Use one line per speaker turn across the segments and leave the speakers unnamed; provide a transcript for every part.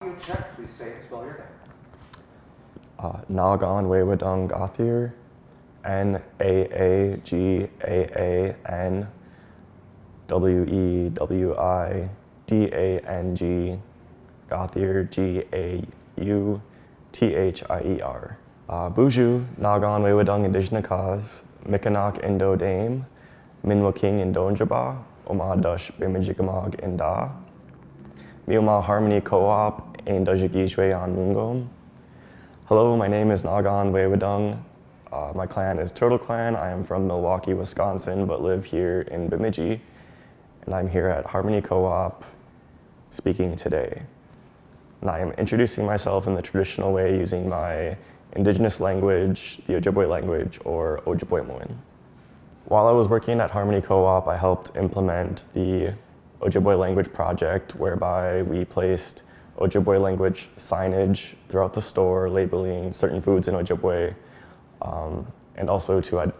You check, please say and spell your name.
Naagaanwewidang Gathir, Naagaanwewidang Gathir, Gauthier. Buju, Naagaanwewidang Indigenous, Mikanak Indo Dame, Minwaking Indonjaba, Omadash Bemidji Inda, Mioma Harmony Co-op, Ain Dajigishwe An Mungom. Hello, my name is Naagaanwewidang. My clan is Turtle Clan. I am from Milwaukee, Wisconsin, but live here in Bemidji. And I'm here at Harmony Co-op speaking today. And I am introducing myself in the traditional way using my indigenous language, the Ojibwe language, or Ojibwe Moin. While I was working at Harmony Co-op, I helped implement the Ojibwe Language Project, whereby we placed Ojibwe language signage throughout the store, labeling certain foods in Ojibwe, and also to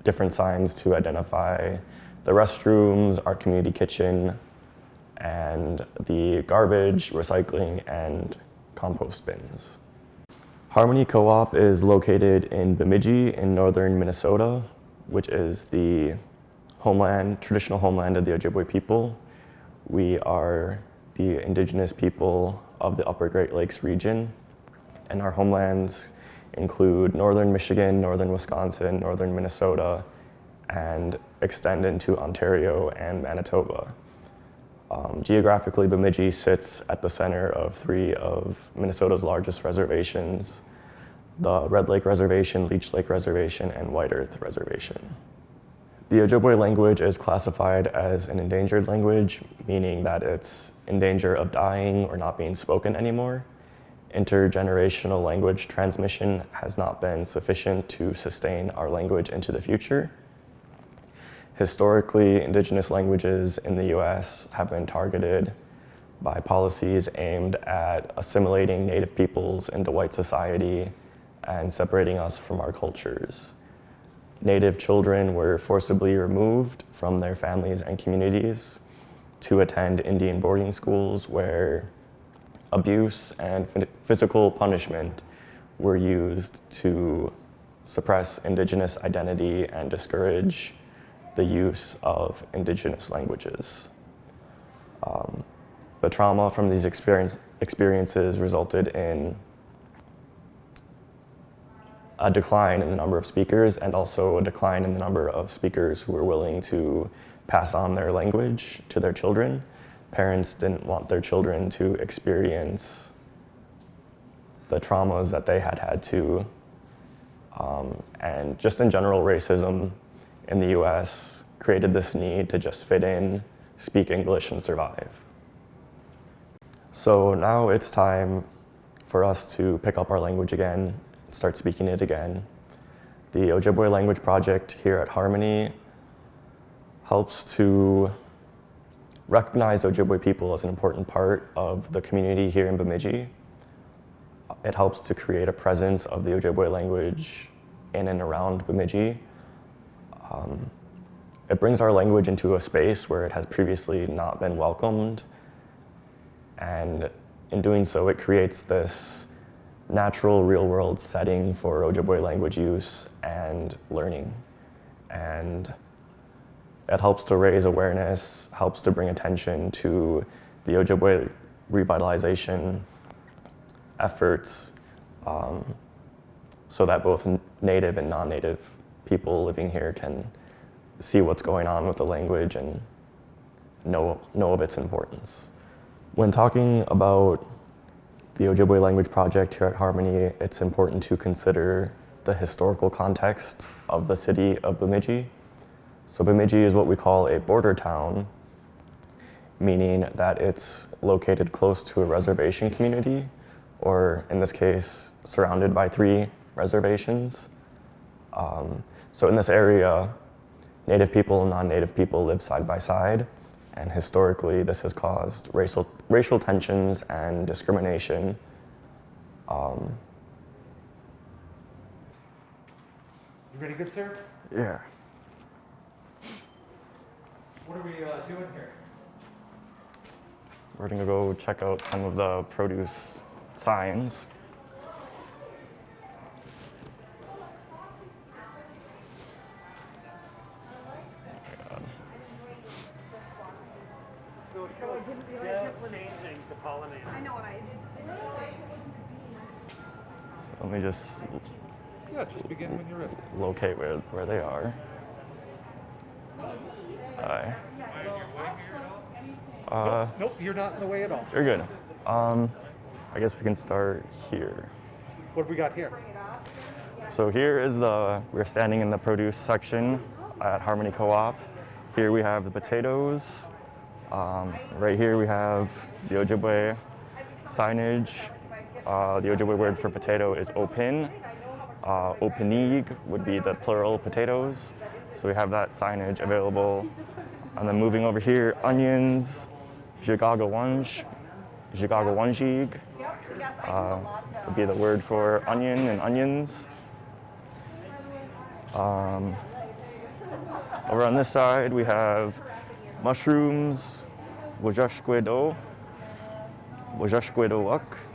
different signs to identify the restrooms, our community kitchen, and the garbage, recycling, and compost bins. Harmony Co-op is located in Bemidji in northern Minnesota, which is the traditional homeland of the Ojibwe people. We are the indigenous people of the Upper Great Lakes region, and our homelands include northern Michigan, northern Wisconsin, northern Minnesota, and extend into Ontario and Manitoba. Geographically, Bemidji sits at the center of three of Minnesota's largest reservations: the Red Lake Reservation, Leech Lake Reservation, and White Earth Reservation. The Ojibwe language is classified as an endangered language, meaning that it's in danger of dying or not being spoken anymore. Intergenerational language transmission has not been sufficient to sustain our language into the future. Historically, indigenous languages in the US have been targeted by policies aimed at assimilating Native peoples into white society and separating us from our cultures. Native children were forcibly removed from their families and communities to attend Indian boarding schools where abuse and physical punishment were used to suppress indigenous identity and discourage the use of indigenous languages. The trauma from these experiences resulted in a decline in the number of speakers and also a decline in the number of speakers who were willing to pass on their language to their children. Parents didn't want their children to experience the traumas that they had to. And just in general, racism in the US created this need to just fit in, speak English, and survive. So now it's time for us to pick up our language again, start speaking it again. The Ojibwe Language Project here at Harmony helps to recognize Ojibwe people as an important part of the community here in Bemidji. It helps to create a presence of the Ojibwe language in and around Bemidji. It brings our language into a space where it has previously not been welcomed, and in doing so, it creates this natural real-world setting for Ojibwe language use and learning. And it helps to raise awareness, helps to bring attention to the Ojibwe revitalization efforts, so that both Native and non-Native people living here can see what's going on with the language and know of its importance. When talking about the Ojibwe Language Project here at Harmony, it's important to consider the historical context of the city of Bemidji. So Bemidji is what we call a border town, meaning that it's located close to a reservation community, or in this case, surrounded by 3 reservations. So in this area, Native people and non-Native people live side by side, and historically this has caused racial tensions and discrimination.
You ready, good sir?
Yeah.
What are we doing here?
we're gonna go check out some of the produce signs.
Changing to pollinate.
I know what I did.
So let me just
Yeah, just begin when you're ready.
locate where they are. Hi.
Nope, you're not in the way at all.
You're good. I guess we can start here.
What have we got here?
So here is we're standing in the produce section at Harmony Co-op. Here we have the potatoes. Right here we have the Ojibwe signage. The Ojibwe word for potato is opin. Opinig would be the plural potatoes. So we have that signage available. And then moving over here, onions, jigagawanjig would be the word for onion and onions. Over on this side, we have mushrooms, wajashkwedoak,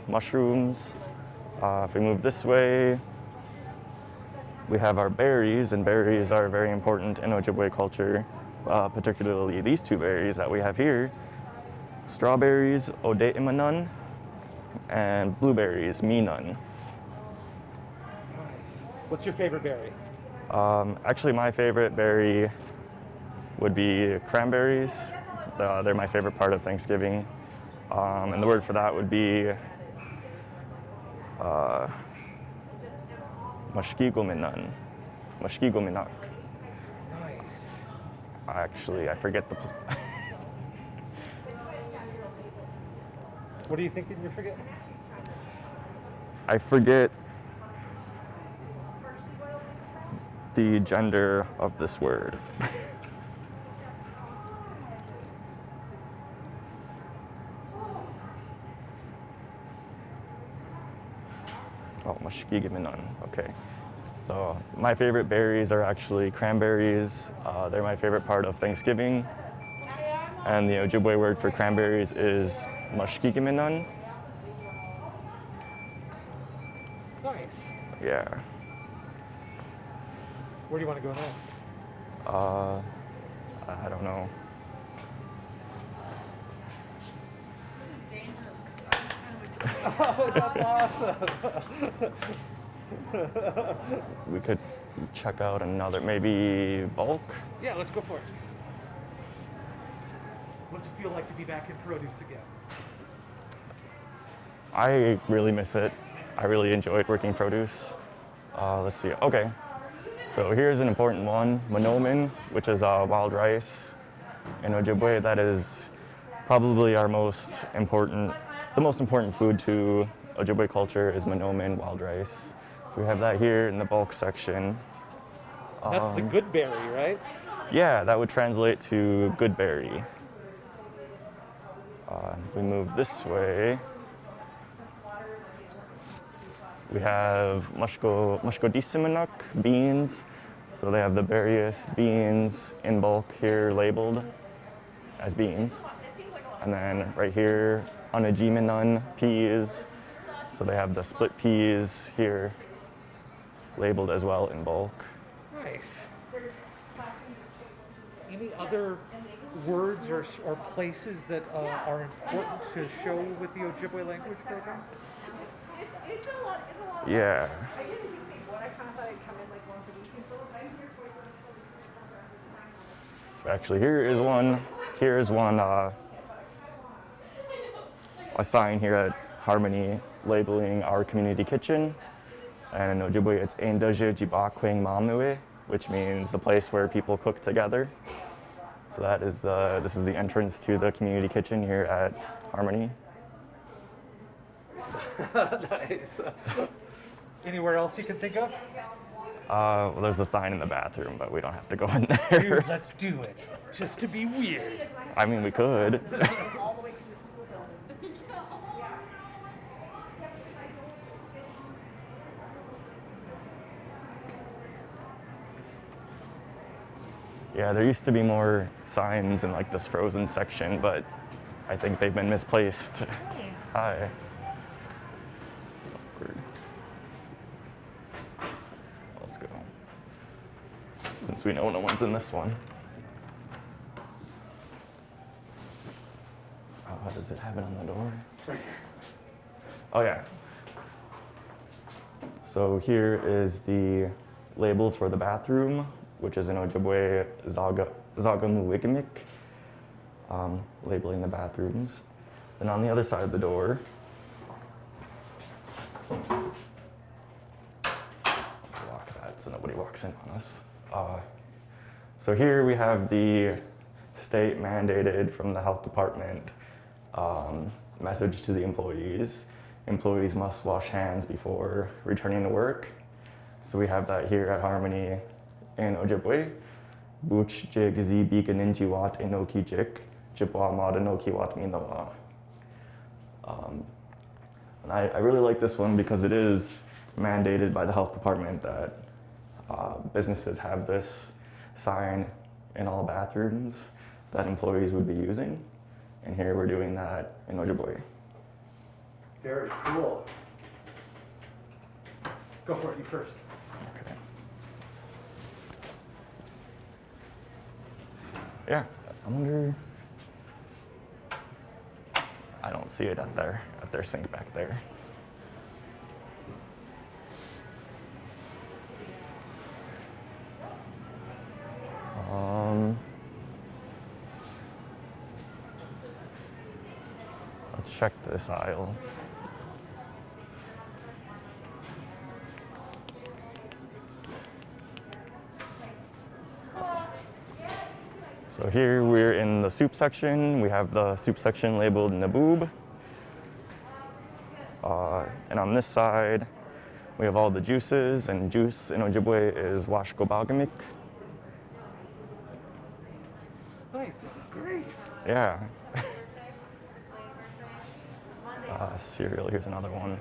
mushrooms. If we move this way, we have our berries, and berries are very important in Ojibwe culture, particularly these two berries that we have here. Strawberries, odeimanun, and blueberries, minun.
What's your favorite berry?
Actually, my favorite berry would be cranberries. They're my favorite part of Thanksgiving. And the word for that would be mashkigominak.
Nice.
Actually, I forget the.
What are you thinking you're forgetting?
I forget the gender of this word. Oh, mashkigominak. Okay. So my favorite berries are actually cranberries. They're my favorite part of Thanksgiving. And the Ojibwe word for cranberries is mashkigominak.
Nice.
Yeah.
Where do you want to go next?
I don't know.
Oh, that's awesome.
We could check out another, maybe bulk.
Yeah, let's go for it. What's it feel like to be back in produce again?
I really miss it. I really enjoyed working produce. Let's see. Okay. So here's an important one, manomin, which is wild rice in Ojibwe. That is probably the most important food to Ojibwe culture is manomin, wild rice. So we have that here in the bulk section.
That's the good berry, right?
Yeah, that would translate to good berry. If we move this way, we have mushkodisimanak, beans. So they have the various beans in bulk here labeled as beans. And then right here, anajiminun, peas. So they have the split peas here labeled as well in bulk.
Nice. Any other words or places that are important to show with the Ojibwe Language Program?
It's a lot.
Yeah.
I didn't think what I kind of thought I'd come in like once a week and so I'm here for
So actually here is one a sign here at Harmony labeling our community kitchen. And in Ojibwe it's Eindaje Jibakweng Mamue, which means the place where people cook together. So this is the entrance to the community kitchen here at Harmony.
Nice. Anywhere else you can think of?
Well, there's a sign in the bathroom, but we don't have to go in there.
Dude, let's do it. Just to be weird.
I mean, we could.
all the way to the school building.
Yeah, there used to be more signs in like this frozen section, but I think they've been misplaced.
Hey.
Hi. Awkward. Let's go. Since we know no one's in this one. Oh, does it have it on the door? Oh yeah. So here is the label for the bathroom, which is in Ojibwe Naagaanwewidang, labeling the bathrooms. Then on the other side of the door, lock that so nobody walks in on us. So here we have the state mandated from the health department message to the employees. Employees must wash hands before returning to work. So we have that here at Harmony in Ojibwe. Buch jig zi beganinji wat inoki jik, jibwa mada noki wat minawa. And I really like this one because it is mandated by the health department that businesses have this sign in all bathrooms that employees would be using. And here we're doing that in Ojibwe.
Very cool. Go for it, you first.
Okay. Yeah, I wonder. I don't see it at their sink back there. Let's check this aisle. So here we're in the soup section. We have the soup section labeled Naboob. And on this side, we have all the juices, and juice in Ojibwe is washkobagamik.
Nice, this is great.
Yeah. Cereal, here's another one.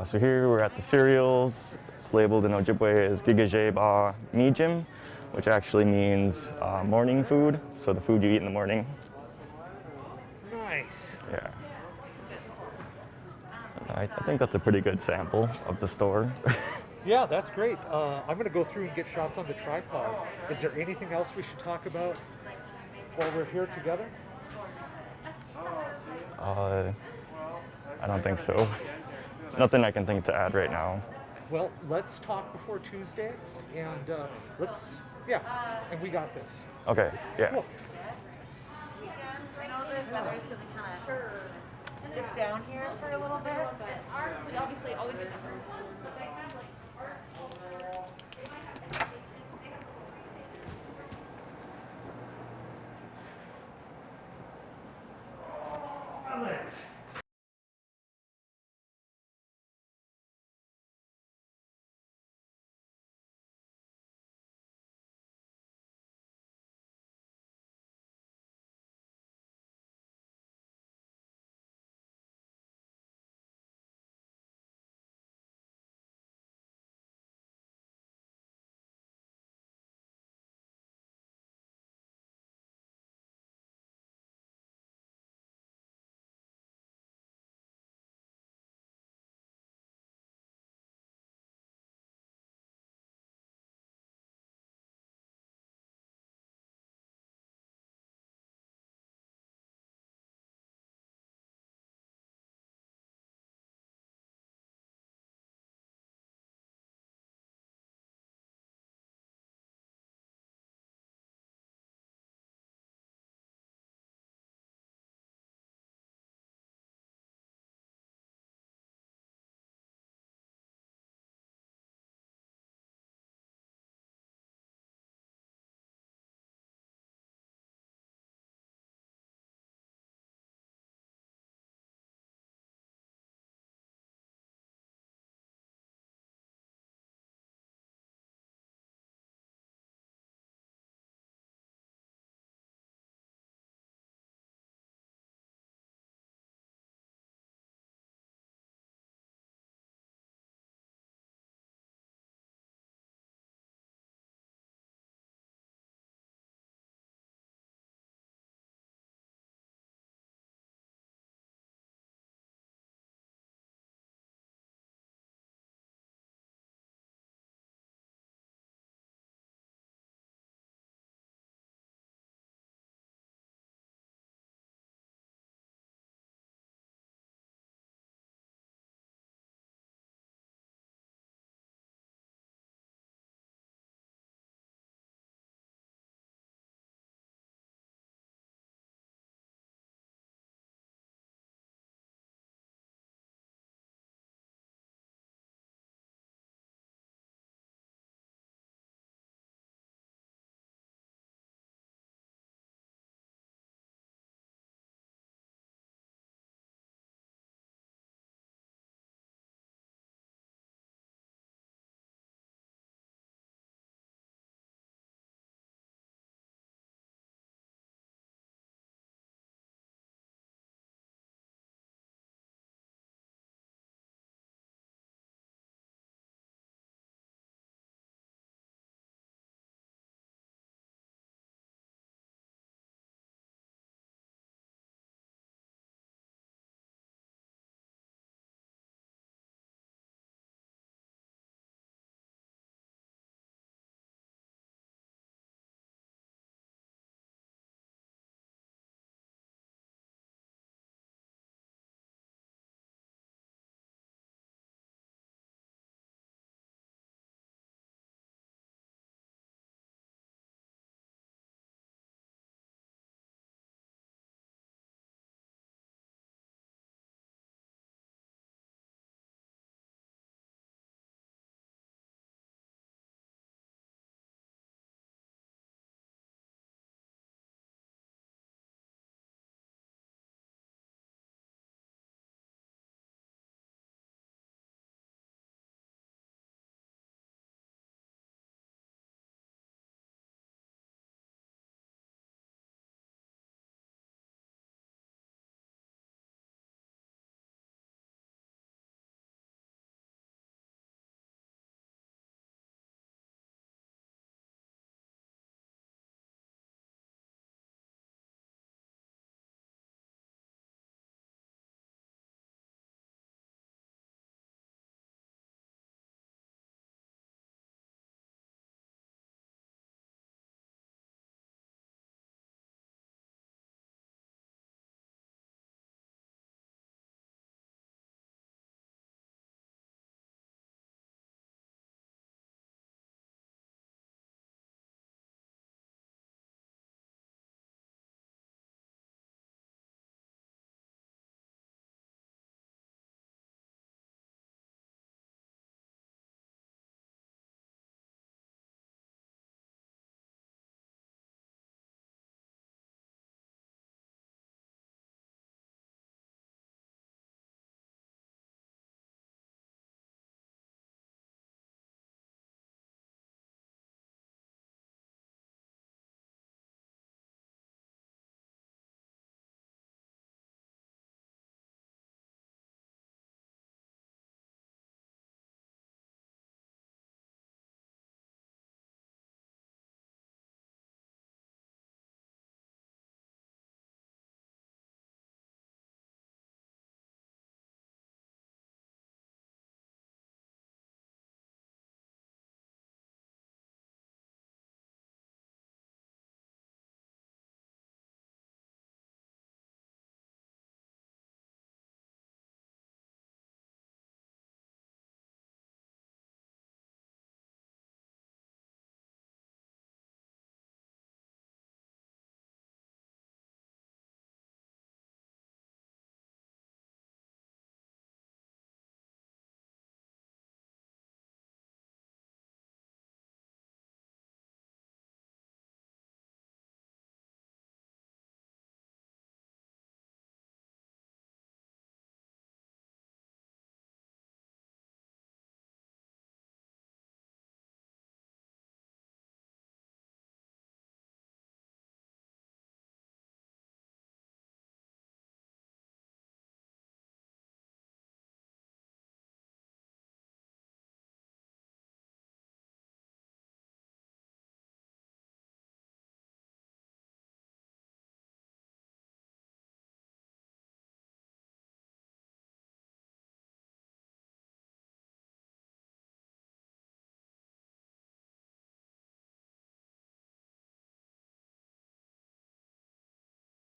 So here we're at the cereals. It's labeled in Ojibwe as Gigajeba Mijim, which actually means morning food, so the food you eat in the morning.
Nice.
Yeah. I think that's a pretty good sample of the store.
Yeah, that's great. I'm going to go through and get shots on the tripod. Is there anything else we should talk about while we're here together?
I don't think so. Nothing I can think to add right now.
Well, let's talk before Tuesday, and and we got this.
Okay, yeah.
Cool.
I know the weather's gonna kind of dip down here for a little bit, but we obviously always remember.